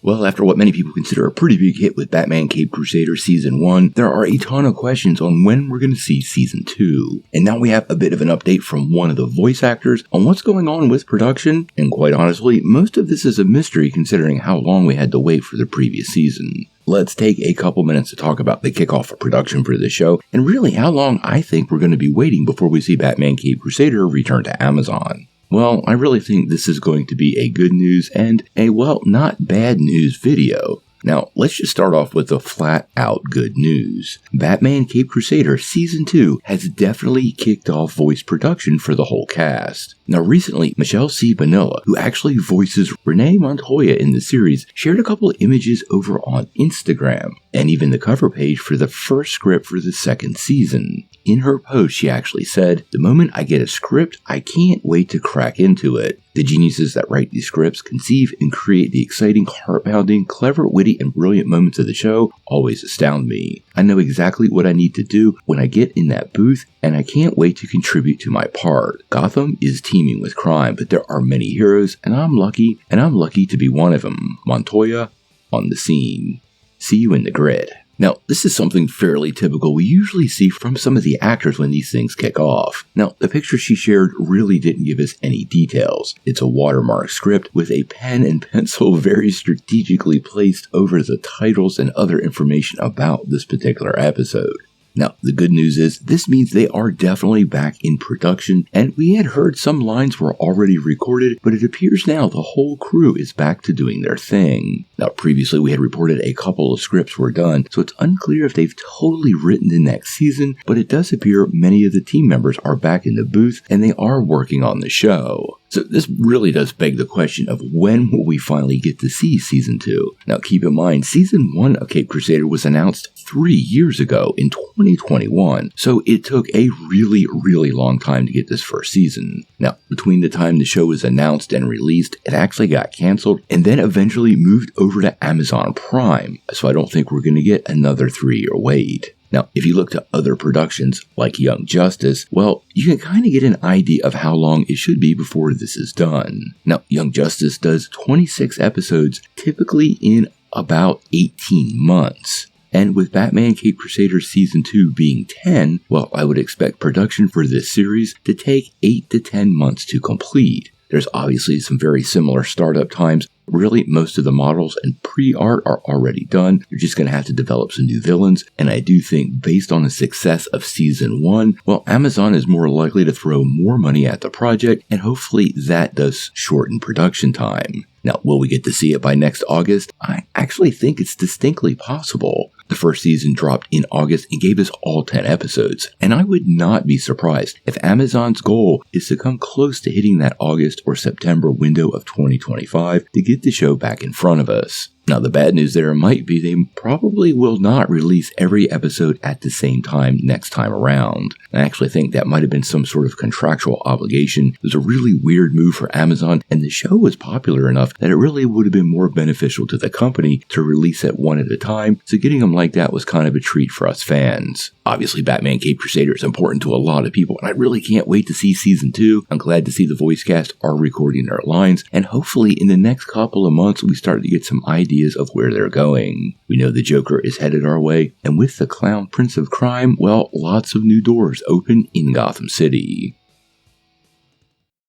Well, after what many people consider a pretty big hit with Batman Caped Crusader Season 1, there are a ton of questions on when we're going to see Season 2. And now we have a bit of an update from one of the voice actors on what's going on with production, and quite honestly, most of this is a mystery considering how long we had to wait for the previous season. Let's take a couple minutes to talk about the kickoff of production for this show, and really how long I think we're going to be waiting before we see Batman Caped Crusader return to Amazon. Well, I really think this is going to be a good news and a, well, not bad news video. Now, let's just start off with the flat-out good news. Batman Caped Crusader Season 2 has definitely kicked off voice production for the whole cast. Now, recently, Michelle C. Bonilla, who actually voices Renee Montoya in the series, shared a couple of images over on Instagram, and even the cover page for the first script for the second season. In her post, she actually said, "The moment I get a script, I can't wait to crack into it. The geniuses that write these scripts conceive and create the exciting, heart-pounding, clever, witty, and brilliant moments of the show always astound me. I know exactly what I need to do when I get in that booth, and I can't wait to contribute to my part. Gotham is teeming with crime, but there are many heroes, and I'm lucky to be one of them. Montoya, on the scene. See you in the grid." Now, this is something fairly typical we usually see from some of the actors when these things kick off. Now, the picture she shared really didn't give us any details. It's a watermark script with a pen and pencil very strategically placed over the titles and other information about this particular episode. Now, the good news is this means they are definitely back in production, and we had heard some lines were already recorded, but it appears now the whole crew is back to doing their thing. Now, previously we had reported a couple of scripts were done, so it's unclear if they've totally written the next season, but it does appear many of the team members are back in the booth and they are working on the show. So this really does beg the question of when will we finally get to see Season 2? Now keep in mind, Season 1 of Caped Crusader was announced 3 years ago in 2021, so it took a really long time to get this first season. Now, between the time the show was announced and released, it actually got canceled and then eventually moved over to Amazon Prime, so I don't think we're going to get another 3-year wait. Now, if you look to other productions like Young Justice, well, you can kind of get an idea of how long it should be before this is done. Now, Young Justice does 26 episodes, typically in about 18 months. And with Batman Caped Crusader Season 2 being 10, well, I would expect production for this series to take 8 to 10 months to complete. There's obviously some very similar startup times. Really, most of the models and pre-art are already done. You're just going to have to develop some new villains. And I do think based on the success of Season 1, well, Amazon is more likely to throw more money at the project, and hopefully that does shorten production time. Now, will we get to see it by next August? I actually think it's distinctly possible. The first season dropped in August and gave us all 10 episodes, and I would not be surprised if Amazon's goal is to come close to hitting that August or September window of 2025 to get the show back in front of us. Now, the bad news there might be they probably will not release every episode at the same time next time around. I actually think that might have been some sort of contractual obligation. It was a really weird move for Amazon, and the show was popular enough that it really would have been more beneficial to the company to release it one at a time, so getting them like that was kind of a treat for us fans. Obviously, Batman Caped Crusader is important to a lot of people, and I really can't wait to see Season 2. I'm glad to see the voice cast are recording their lines, and hopefully in the next couple of months we start to get some ideas of where they're going. We know the Joker is headed our way, and with the Clown Prince of Crime, well, lots of new doors open in Gotham City.